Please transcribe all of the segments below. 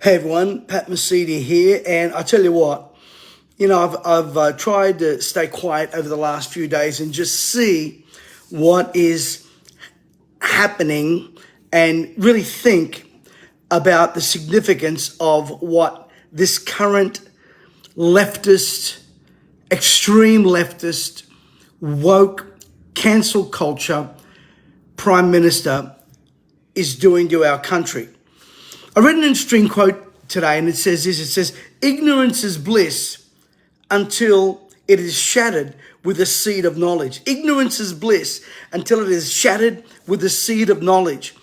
Hey everyone, Pat Mesiti here, and I tell you what, I've tried to stay quiet over the last few days and just see what is happening and really think about the significance of what this current leftist, extreme leftist, woke, cancel culture prime minister is doing to our country. I read an interesting quote today, and it says this. It says, ignorance is bliss until it is shattered with the seed of knowledge. Ignorance is bliss until it is shattered with the seed of knowledge.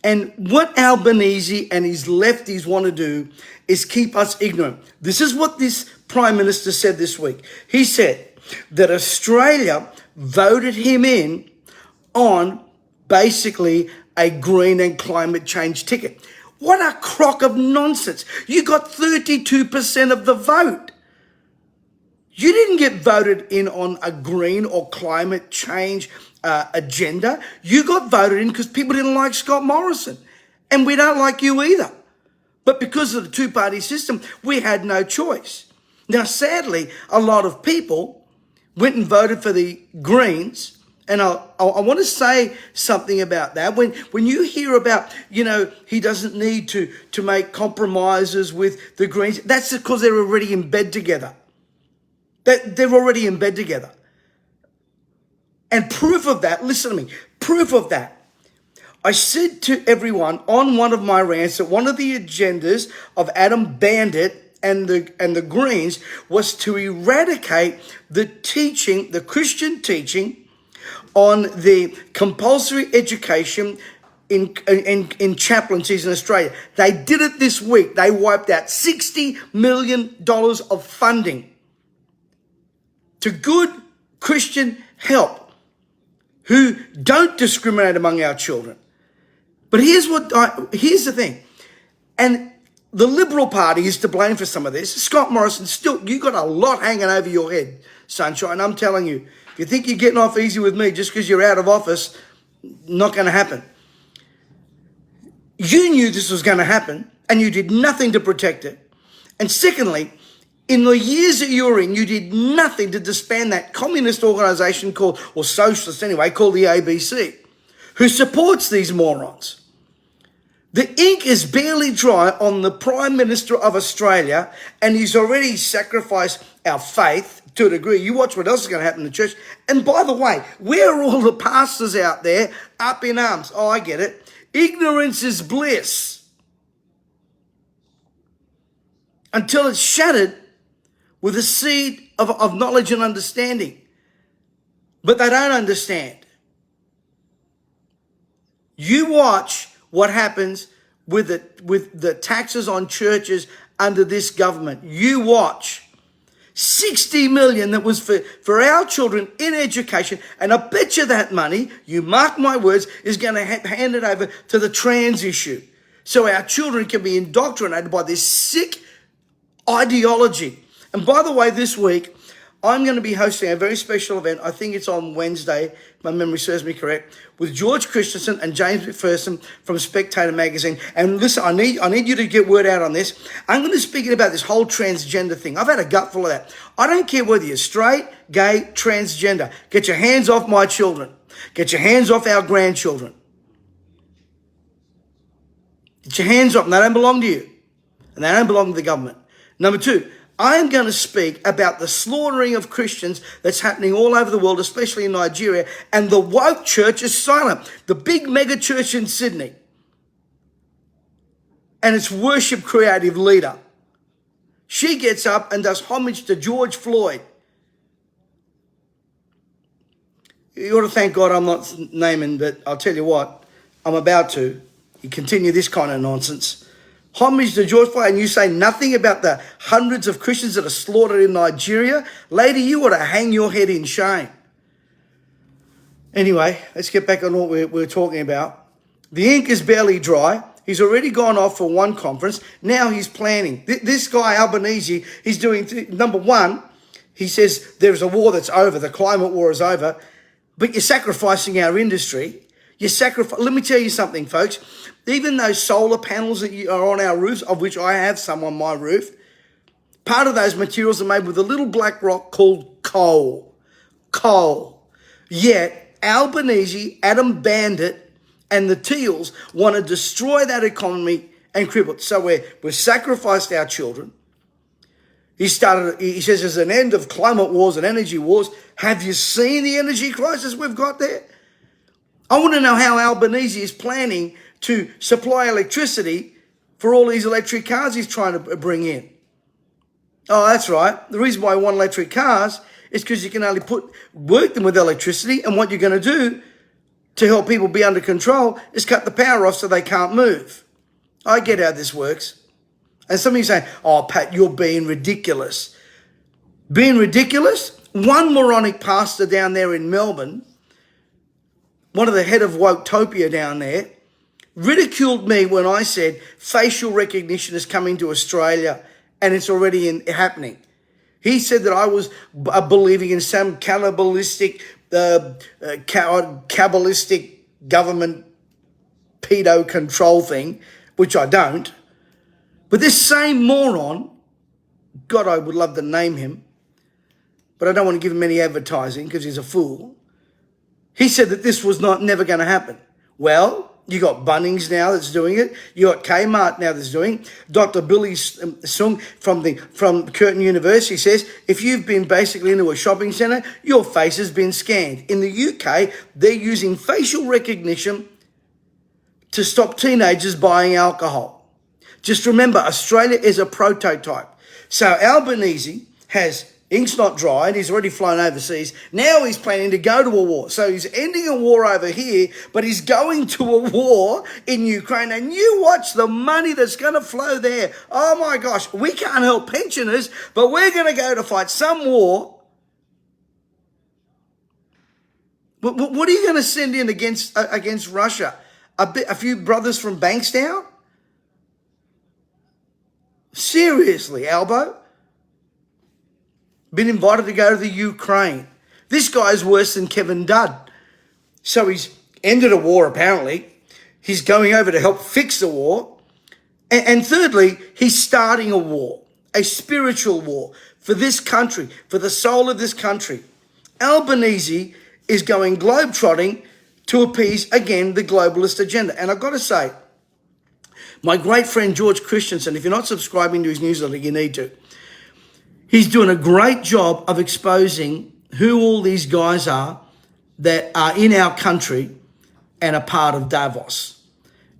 And what Albanese and his lefties want to do is keep us ignorant. This is what this Prime Minister said this week. He said that Australia voted him in on basically a green and climate change ticket. What a crock of nonsense. You got 32% of the vote. You didn't get voted in on a green or climate change agenda. You got voted in because people didn't like Scott Morrison. And we don't like you either. But because of the two-party system, we had no choice. Now, sadly, a lot of people went and voted for the Greens. And I want to say something about that. When you hear about, he doesn't need to make compromises with the Greens, that's because they're already in bed together. They're already in bed together. And proof of that, listen to me, proof of that. I said to everyone on one of my rants that one of the agendas of Adam Bandit and the Greens was to eradicate the teaching, the Christian teaching, on the compulsory education in chaplaincies in Australia. They did it this week. They wiped out $60 million of funding to good Christian help who don't discriminate among our children. But here's the thing. And the Liberal Party is to blame for some of this. Scott Morrison, still, you got a lot hanging over your head, sunshine. I'm telling you. If you think you're getting off easy with me just because you're out of office, not going to happen. You knew this was going to happen and you did nothing to protect it. And secondly, in the years that you were in, you did nothing to disband that communist organisation called, or socialist anyway, called the ABC, who supports these morons. The ink is barely dry on the Prime Minister of Australia, and he's already sacrificed our faith to a degree. You watch what else is going to happen in the church. And by the way, where are all the pastors out there up in arms? Oh, I get it. Ignorance is bliss until it's shattered with a seed of knowledge and understanding. But they don't understand. You watch what happens with the taxes on churches under this government. You watch. 60 million that was for our children in education. And I bet you that money, you mark my words, is going to hand it over to the trans issue. So our children can be indoctrinated by this sick ideology. And by the way, this week, I'm going to be hosting a very special event. I think it's on Wednesday, if my memory serves me correct, with George Christensen and James McPherson from Spectator magazine. And listen, I need you to get word out on this. I'm going to speak about this whole transgender thing. I've had a gut full of that. I don't care whether you're straight, gay, transgender. Get your hands off my children. Get your hands off our grandchildren. Get your hands off them. They don't belong to you. And they don't belong to the government. Number two, I am going to speak about the slaughtering of Christians that's happening all over the world, especially in Nigeria, and the woke church is silent. The big mega church in Sydney and its worship creative leader, she gets up and does homage to George Floyd. You ought to thank God I'm not naming, but I'll tell you what, I'm about to. You continue this kind of nonsense. Homage to George Floyd, and you say nothing about the hundreds of Christians that are slaughtered in Nigeria? Lady, you ought to hang your head in shame. Anyway, let's get back on what we're talking about. The ink is barely dry. He's already gone off for one conference. Now he's planning. This guy, Albanese, he's doing, number one, he says there's a war that's over. The climate war is over. But you're sacrificing our industry. You sacrifice. Let me tell you something, folks. Even those solar panels that are on our roofs, of which I have some on my roof, part of those materials are made with a little black rock called coal. Coal. Yet Albanese, Adam Bandit, and the Teals want to destroy that economy and cripple it. So we've sacrificed our children. He says there's an end of climate wars and energy wars. Have you seen the energy crisis we've got there? I want to know how Albanese is planning to supply electricity for all these electric cars he's trying to bring in. Oh, that's right. The reason why I want electric cars is because you can only work them with electricity, and what you're going to do to help people be under control is cut the power off so they can't move. I get how this works. And some of you say, oh, Pat, you're being ridiculous. Being ridiculous? One moronic pastor down there in Melbourne, one of the head of Woketopia down there, ridiculed me when I said facial recognition is coming to Australia and it's already happening. He said that I was believing in some Kabbalistic government pedo control thing, which I don't. But this same moron, God, I would love to name him, but I don't want to give him any advertising because he's a fool. He said that this was never going to happen. Well, you got Bunnings now that's doing it. You got Kmart now that's doing it. Dr. Billy Sung from Curtin University says, if you've been basically into a shopping centre, your face has been scanned. In the UK, they're using facial recognition to stop teenagers buying alcohol. Just remember, Australia is a prototype. So Albanese has ink's not dried. He's already flown overseas. Now he's planning to go to a war. So he's ending a war over here, but he's going to a war in Ukraine. And you watch the money that's going to flow there. Oh my gosh, we can't help pensioners, but we're going to go to fight some war. What are you going to send in against Russia? A few brothers from Bankstown? Seriously, Albo? Been invited to go to the Ukraine. This guy's worse than Kevin Dudd. So he's ended a war, apparently. He's going over to help fix the war. And thirdly, he's starting a war, a spiritual war for this country, for the soul of this country. Albanese is going globetrotting to appease, again, the globalist agenda. And I've got to say, my great friend George Christensen, if you're not subscribing to his newsletter, you need to. He's doing a great job of exposing who all these guys are that are in our country and are part of Davos.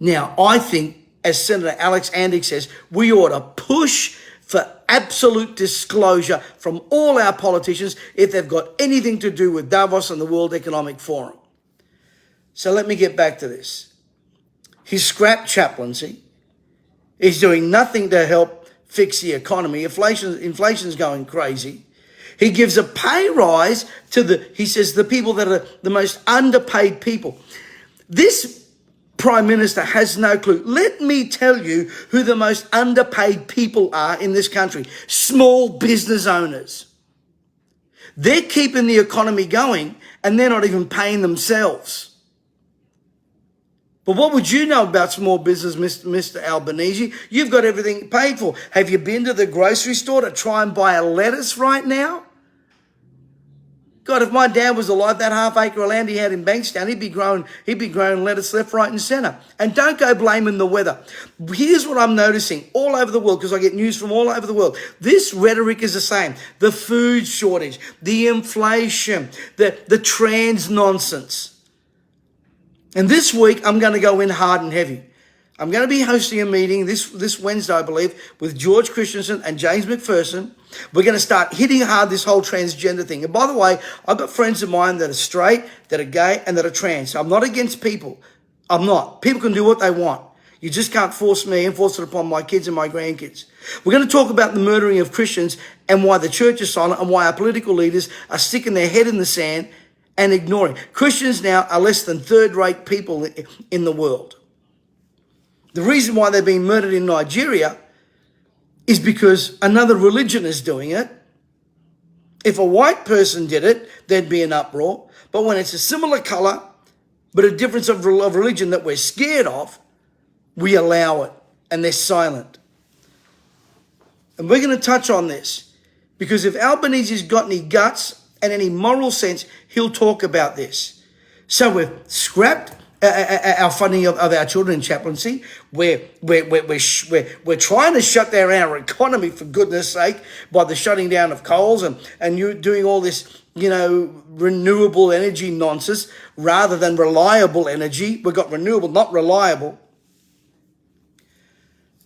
Now, I think, as Senator Alex Andick says, we ought to push for absolute disclosure from all our politicians if they've got anything to do with Davos and the World Economic Forum. So let me get back to this. He's scrapped chaplaincy. He's doing nothing to help fix the economy. Inflation's going crazy. He gives a pay rise to he says, the people that are the most underpaid people. This Prime Minister has no clue. Let me tell you who the most underpaid people are in this country. Small business owners. They're keeping the economy going and they're not even paying themselves. But what would you know about small business, Mr. Albanese? You've got everything paid for. Have you been to the grocery store to try and buy a lettuce right now? God, if my dad was alive, that half acre of land he had in Bankstown, he'd be growing lettuce left, right and centre. And don't go blaming the weather. Here's what I'm noticing all over the world, because I get news from all over the world. This rhetoric is the same. The food shortage, the inflation, the trans nonsense. And this week, I'm going to go in hard and heavy. I'm going to be hosting a meeting this Wednesday, I believe, with George Christensen and James McPherson. We're going to start hitting hard this whole transgender thing. And by the way, I've got friends of mine that are straight, that are gay, and that are trans. So I'm not against people. I'm not. People can do what they want. You just can't force me and force it upon my kids and my grandkids. We're going to talk about the murdering of Christians and why the church is silent and why our political leaders are sticking their head in the sand and ignoring. Christians now are less than third-rate people in the world. The reason why they're being murdered in Nigeria is because another religion is doing it. If a white person did it, there'd be an uproar. But when it's a similar colour, but a difference of religion that we're scared of, we allow it, and they're silent. And we're going to touch on this, because if Albanese's got any guts and any moral sense, he'll talk about this. So we've scrapped our funding of our children in chaplaincy. We're trying to shut down our economy, for goodness sake, by the shutting down of coals and you doing all this, renewable energy nonsense rather than reliable energy. We've got renewable, not reliable.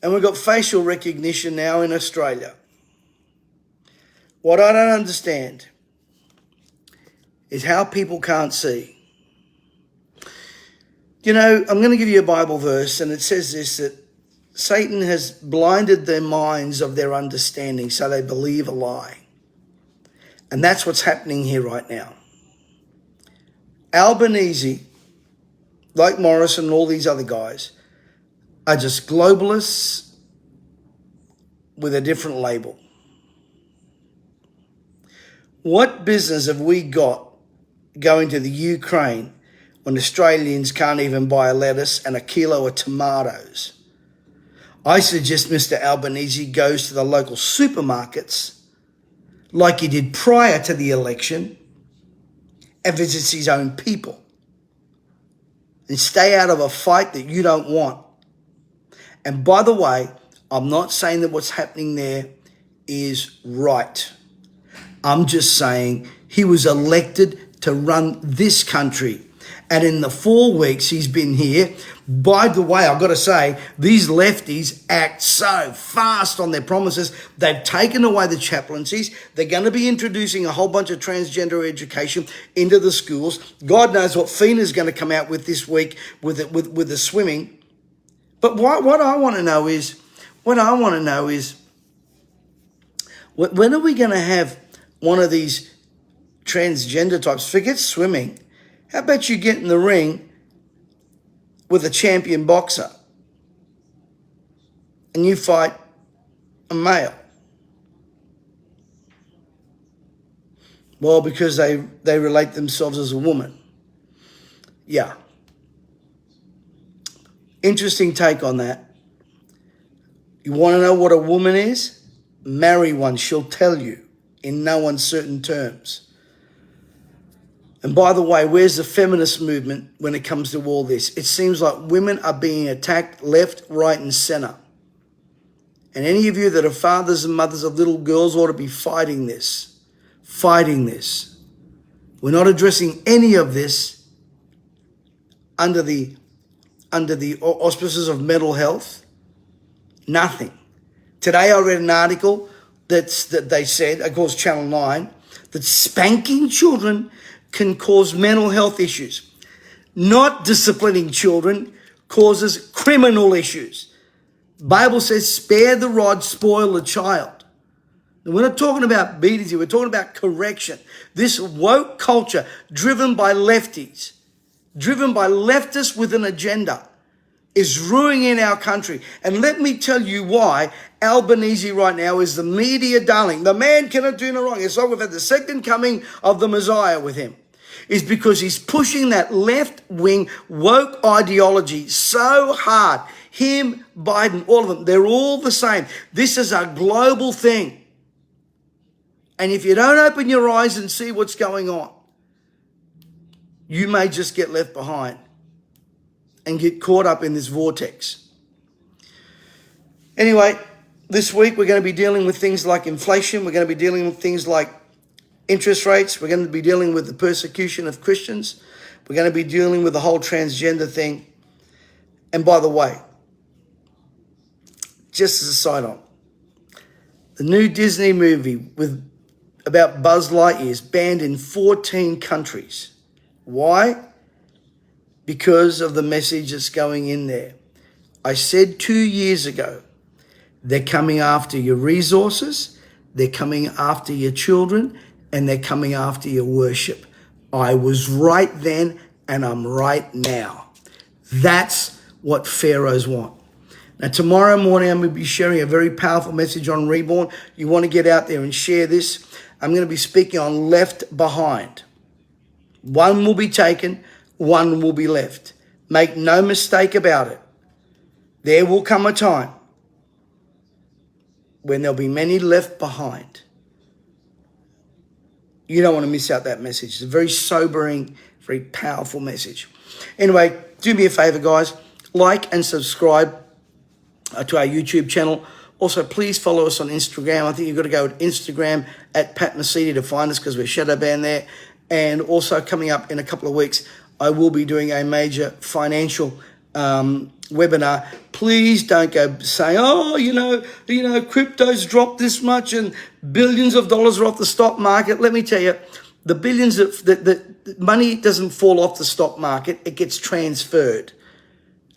And we've got facial recognition now in Australia. What I don't understand is how people can't see. I'm going to give you a Bible verse, and it says this, that Satan has blinded their minds of their understanding so they believe a lie. And that's what's happening here right now. Albanese, like Morrison and all these other guys, are just globalists with a different label. What business have we got going to the Ukraine when Australians can't even buy a lettuce and a kilo of tomatoes? I suggest Mr. Albanese goes to the local supermarkets like he did prior to the election and visits his own people. And stay out of a fight that you don't want. And by the way, I'm not saying that what's happening there is right. I'm just saying he was elected to run this country. And in the 4 weeks he's been here, by the way, I've got to say, these lefties act so fast on their promises. They've taken away the chaplaincies. They're going to be introducing a whole bunch of transgender education into the schools. God knows what FINA's going to come out with this week with the swimming. But what I want to know is, when are we going to have one of these transgender types? Forget swimming. How about you get in the ring with a champion boxer and you fight a male? Well, because they relate themselves as a woman. Yeah. Interesting take on that. You want to know what a woman is? Marry one. She'll tell you in no uncertain terms. And by the way, where's the feminist movement when it comes to all this? It seems like women are being attacked left, right, and center. And any of you that are fathers and mothers of little girls ought to be fighting this. Fighting this. We're not addressing any of this under the auspices of mental health. Nothing. Today I read an article that they said, of course Channel 9, that spanking children can cause mental health issues. Not disciplining children causes criminal issues. The Bible says, spare the rod, spoil the child. And we're not talking about beatings here, we're talking about correction. This woke culture driven by lefties, driven by leftists with an agenda, is ruining our country. And let me tell you why Albanese right now is the media darling. The man cannot do no wrong. It's like we've had the second coming of the Messiah with him. Is because he's pushing that left-wing woke ideology so hard. Him, Biden, all of them, they're all the same. This is a global thing. And if you don't open your eyes and see what's going on, you may just get left behind and get caught up in this vortex. Anyway, this week we're going to be dealing with things like inflation. We're going to be dealing with things like interest rates. We're going to be dealing with the persecution of Christians. We're going to be dealing with the whole transgender thing. And by the way, just as a side note, the new Disney movie about Buzz Lightyear is banned in 14 countries. Why? Because of the message that's going in there. I said 2 years ago, they're coming after your resources, they're coming after your children, and they're coming after your worship. I was right then, and I'm right now. That's what pharaohs want. Now, tomorrow morning, I'm going to be sharing a very powerful message on Reborn. You want to get out there and share this. I'm going to be speaking on left behind. One will be taken, one will be left. Make no mistake about it. There will come a time when there'll be many left behind. You don't want to miss out that message. It's a very sobering, very powerful message. Anyway, do me a favor, guys. Like and subscribe to our YouTube channel. Also, please follow us on Instagram. I think you've got to go to Instagram at Pat Mesiti to find us because we're shadow banned there. And also coming up in a couple of weeks, I will be doing a major financial webinar. Please don't go saying, oh, crypto's dropped this much and billions of dollars are off the stock market. Let me tell you, the billions of the money doesn't fall off the stock market. It gets transferred.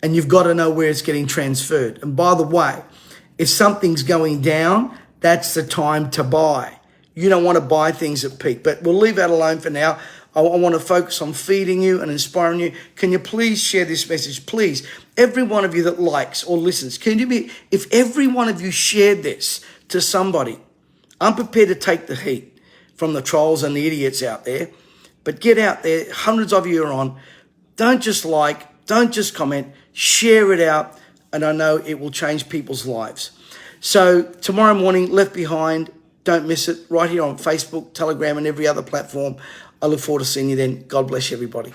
And you've got to know where it's getting transferred. And by the way, if something's going down, that's the time to buy. You don't want to buy things at peak, but we'll leave that alone for now. I want to focus on feeding you and inspiring you. Can you please share this message? Please, every one of you that likes or listens, if every one of you shared this to somebody, I'm prepared to take the heat from the trolls and the idiots out there, but get out there. Hundreds of you are on. Don't just like, don't just comment, share it out, and I know it will change people's lives. So tomorrow morning, Left Behind, don't miss it, right here on Facebook, Telegram, and every other platform. I look forward to seeing you then. God bless you, everybody.